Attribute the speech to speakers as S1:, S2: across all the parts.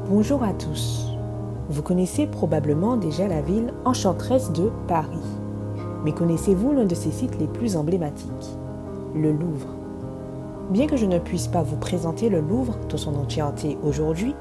S1: Bonjour à tous. Vous connaissez probablement déjà la ville enchanteresse de Paris. Mais connaissez-vous l'un de ses sites les plus emblématiques, le Louvre? Bien que je ne puisse pas vous présenter le Louvre dans son entièreté aujourd'hui,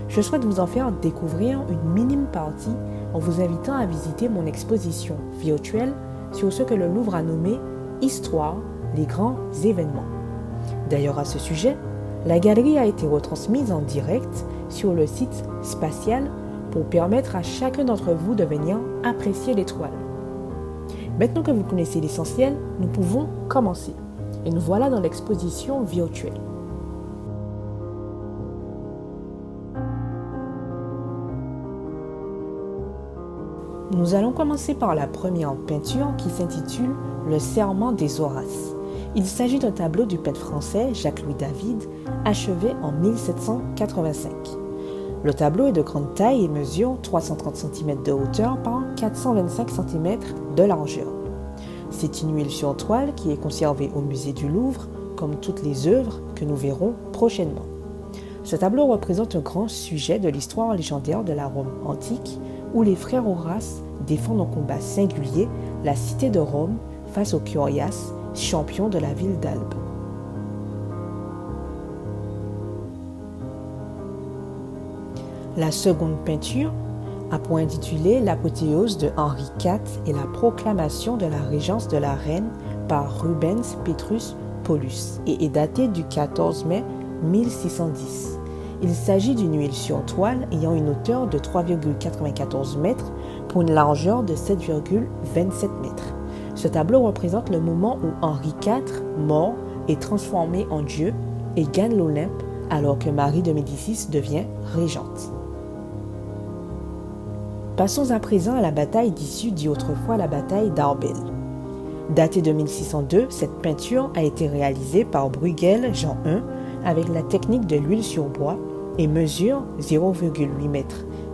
S1: je souhaite vous en faire découvrir une minime partie en vous invitant à visiter mon exposition virtuelle sur ce que le Louvre a nommé « Histoire, les grands événements ». D'ailleurs, à ce sujet, la galerie a été retransmise en direct sur le site spatial pour permettre à chacun d'entre vous de venir apprécier l'étoile. Maintenant que vous connaissez l'essentiel, nous pouvons commencer. Et nous voilà dans l'exposition virtuelle. Nous allons commencer par la première peinture qui s'intitule « Le serment des Horaces ». Il s'agit d'un tableau du peintre français Jacques-Louis David, achevé en 1785. Le tableau est de grande taille et mesure 330 cm de hauteur par 425 cm de largeur. C'est une huile sur toile qui est conservée au musée du Louvre, comme toutes les œuvres que nous verrons prochainement. Ce tableau représente un grand sujet de l'histoire légendaire de la Rome antique, où les frères Horace défendent en combat singulier la cité de Rome face aux Curiaces, champions de la ville d'Albe. La seconde peinture a pour intitulé l'apothéose de Henri IV et la proclamation de la régence de la reine par Rubens Petrus Paulus et est datée du 14 mai 1610. Il s'agit d'une huile sur toile ayant une hauteur de 3,94 mètres pour une largeur de 7,27 mètres. Ce tableau représente le moment où Henri IV, mort, est transformé en Dieu et gagne l'Olympe alors que Marie de Médicis devient régente. Passons à présent à la bataille d'Issus, dit autrefois la bataille d'Arbel. Datée de 1602, cette peinture a été réalisée par Bruegel Jean I avec la technique de l'huile sur bois et mesure 0,8 m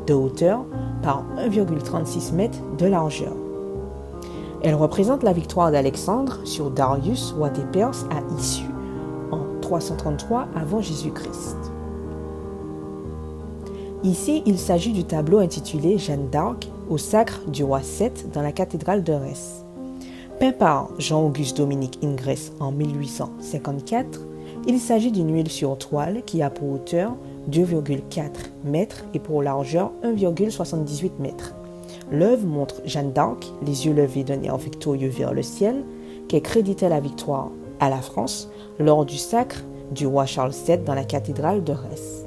S1: de hauteur par 1,36 m de largeur. Elle représente la victoire d'Alexandre sur Darius, roi des Perses, à Issus en 333 avant Jésus-Christ. Ici, il s'agit du tableau intitulé Jeanne d'Arc au sacre du roi Seth dans la cathédrale de Reims. Peint par Jean-Auguste Dominique Ingres en 1854, il s'agit d'une huile sur toile qui a pour hauteur 2,4 m et pour largeur 1,78 m. L'œuvre montre Jeanne d'Arc, les yeux levés d'un air victorieux vers le ciel, qui créditait la victoire à la France lors du sacre du roi Charles VII dans la cathédrale de Reims.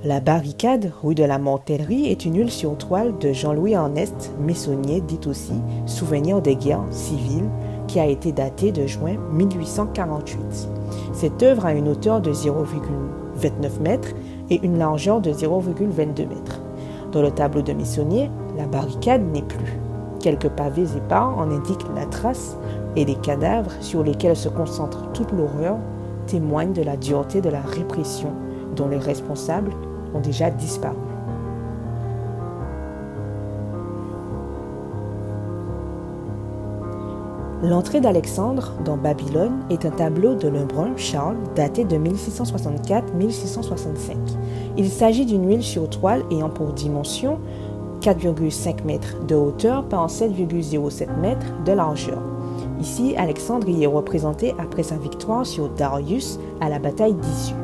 S1: La barricade, rue de la Mortellerie, est une huile sur toile de Jean-Louis-Ernest Meissonnier, dit aussi Souvenir des guerres civiles, qui a été datée de juin 1848. Cette œuvre a une hauteur de 0,29 m et une largeur de 0,22 m. Dans le tableau de Meissonnier, la barricade n'est plus. Quelques pavés épars en indiquent la trace et les cadavres sur lesquels se concentre toute l'horreur témoignent de la dureté de la répression dont les responsables ont déjà disparu. L'entrée d'Alexandre dans Babylone est un tableau de Lebrun Charles daté de 1664-1665. Il s'agit d'une huile sur toile ayant pour dimension 4,5 m de hauteur par 7,07 m de largeur. Ici, Alexandre y est représenté après sa victoire sur Darius à la bataille d'Issus.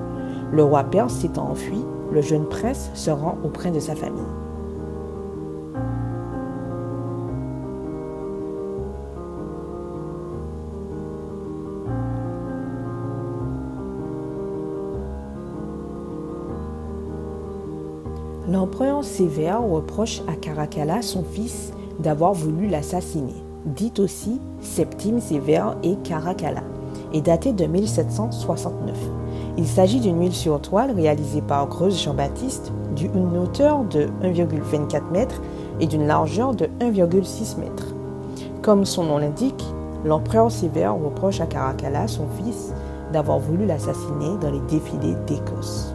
S1: Le roi perse s'étant enfui, le jeune prince se rend auprès de sa famille. L'empereur Sévère reproche à Caracalla, son fils, d'avoir voulu l'assassiner, dit aussi Septime Sévère et Caracalla, et daté de 1769. Il s'agit d'une huile sur toile réalisée par Greuze Jean-Baptiste d'une hauteur de 1,24 m et d'une largeur de 1,6 m. Comme son nom l'indique, l'empereur Sévère reproche à Caracalla, son fils, d'avoir voulu l'assassiner dans les défilés d'Écosse.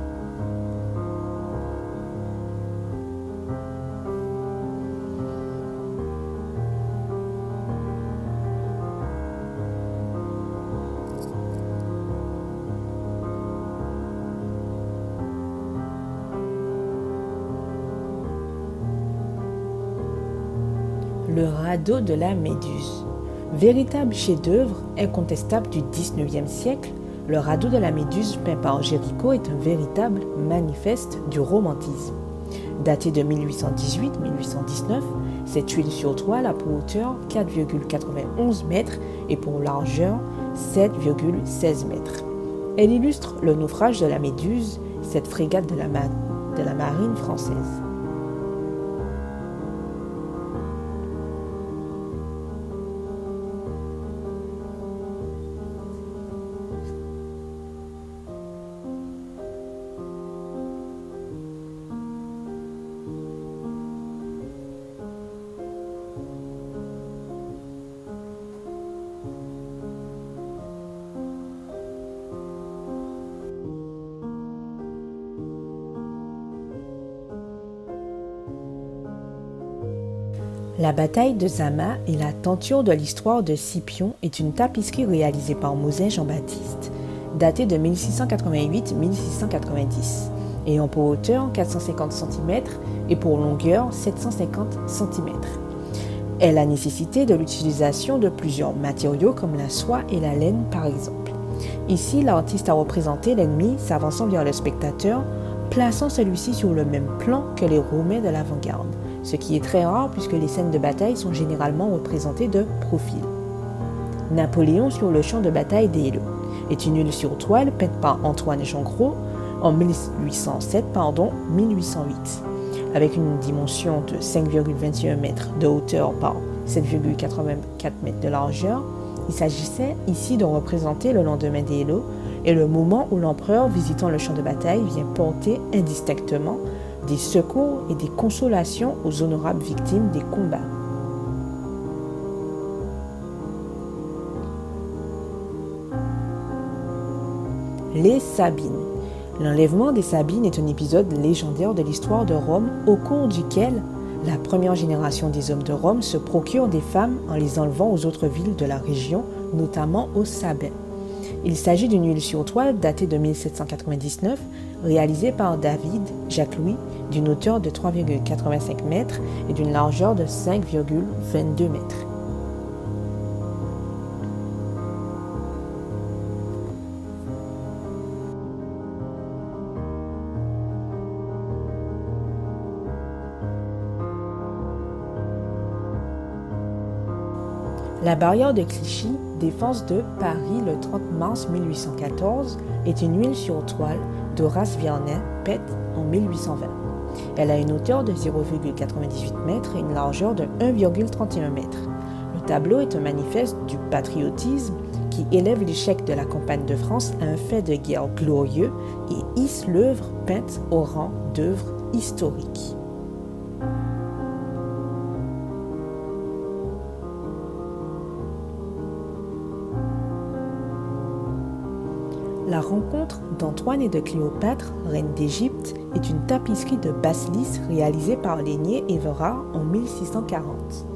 S1: Le radeau de la Méduse. Véritable chef-d'œuvre incontestable du XIXe siècle, le radeau de la Méduse peint par Géricault est un véritable manifeste du romantisme. Daté de 1818-1819, cette huile sur toile a pour hauteur 4,91 mètres et pour largeur 7,16 mètres. Elle illustre le naufrage de la Méduse, cette frégate de la marine française. La bataille de Zama et la tenture de l'histoire de Scipion est une tapisserie réalisée par Mouzin Jean-Baptiste, datée de 1688-1690, ayant pour hauteur 450 cm et pour longueur 750 cm. Elle a nécessité de l'utilisation de plusieurs matériaux comme la soie et la laine par exemple. Ici, l'artiste a représenté l'ennemi s'avançant vers le spectateur, plaçant celui-ci sur le même plan que les Romains de l'avant-garde, ce qui est très rare puisque les scènes de bataille sont généralement représentées de profil. Napoléon sur le champ de bataille d'Eylau est une huile sur toile peinte par Antoine Jean Gros en 1808, avec une dimension de 5,21 m de hauteur par 7,84 m de largeur. Il s'agissait ici de représenter le lendemain d'Eylau et le moment où l'empereur visitant le champ de bataille vient porter indistinctement des secours et des consolations aux honorables victimes des combats. Les Sabines. L'enlèvement des Sabines est un épisode légendaire de l'histoire de Rome au cours duquel la première génération des hommes de Rome se procure des femmes en les enlevant aux autres villes de la région, notamment aux Sabins. Il s'agit d'une huile sur toile datée de 1799, réalisée par David Jacques-Louis, d'une hauteur de 3,85 mètres et d'une largeur de 5,22 mètres. La barrière de Clichy, défense de Paris le 30 mars 1814, est une huile sur toile d'Horace Vernet, peinte en 1820. Elle a une hauteur de 0,98 m et une largeur de 1,31 m. Le tableau est un manifeste du patriotisme qui élève l'échec de la campagne de France à un fait de guerre glorieux et hisse l'œuvre peinte au rang d'œuvre historique. La rencontre d'Antoine et de Cléopâtre, reine d'Égypte, est une tapisserie de Basselis réalisée par Lénier Évrard en 1640.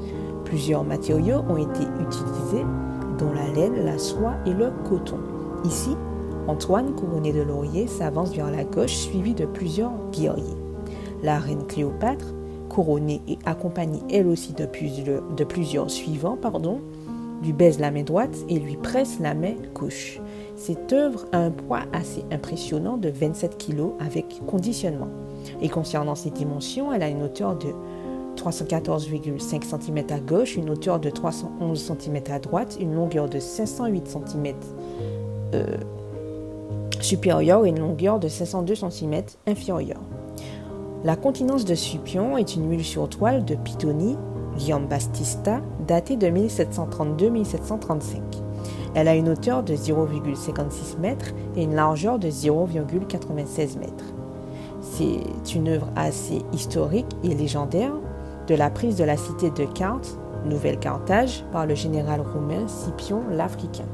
S1: Plusieurs matériaux ont été utilisés, dont la laine, la soie et le coton. Ici, Antoine, couronné de laurier, s'avance vers la gauche, suivi de plusieurs guerriers. La reine Cléopâtre, couronnée et accompagnée elle aussi de plusieurs suivants, lui baise la main droite et lui presse la main gauche. Cette œuvre a un poids assez impressionnant de 27 kg avec conditionnement. Et concernant ses dimensions, elle a une hauteur de 314,5 cm à gauche, une hauteur de 311 cm à droite, une longueur de 508 cm supérieure et une longueur de 502 cm inférieure. La continence de Scipion est une huile sur toile de Pitoni, Guillaume Battista, datée de 1732-1735. Elle a une hauteur de 0,56 m et une largeur de 0,96 m. C'est une œuvre assez historique et légendaire de la prise de la cité de Carthage, Nouvelle-Carthage, par le général romain Scipion l'Africain.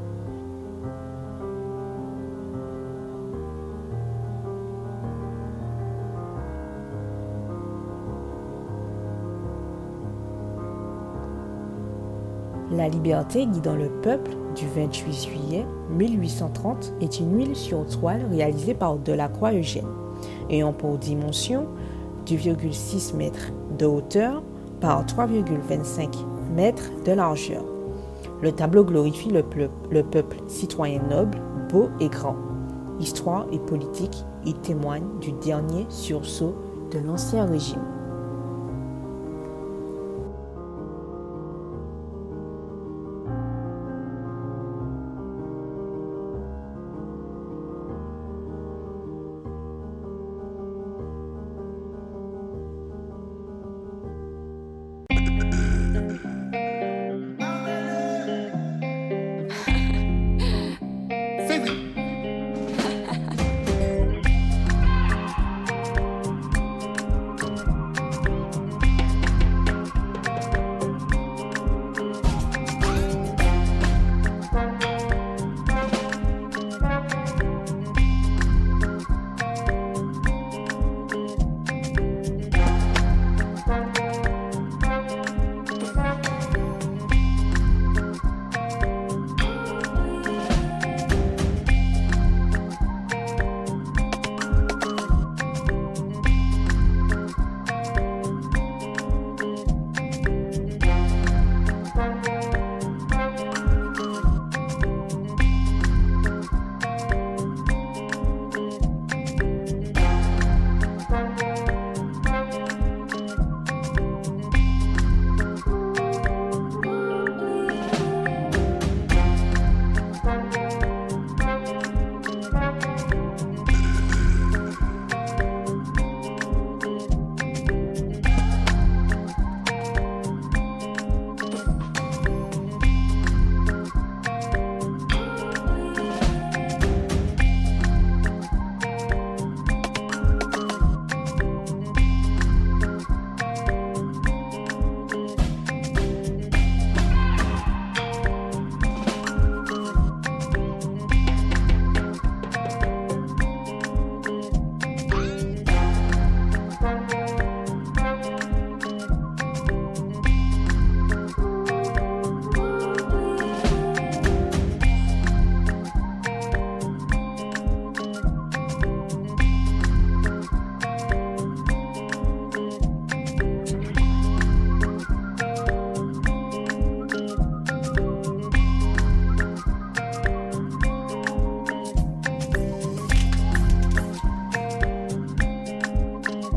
S1: La liberté guidant le peuple du 28 juillet 1830 est une huile sur toile réalisée par Delacroix Eugène, ayant pour dimension 2,6 m de hauteur par 3,25 mètres de largeur. Le tableau glorifie le peuple citoyen noble, beau et grand. Histoire et politique y témoignent du dernier sursaut de l'Ancien Régime.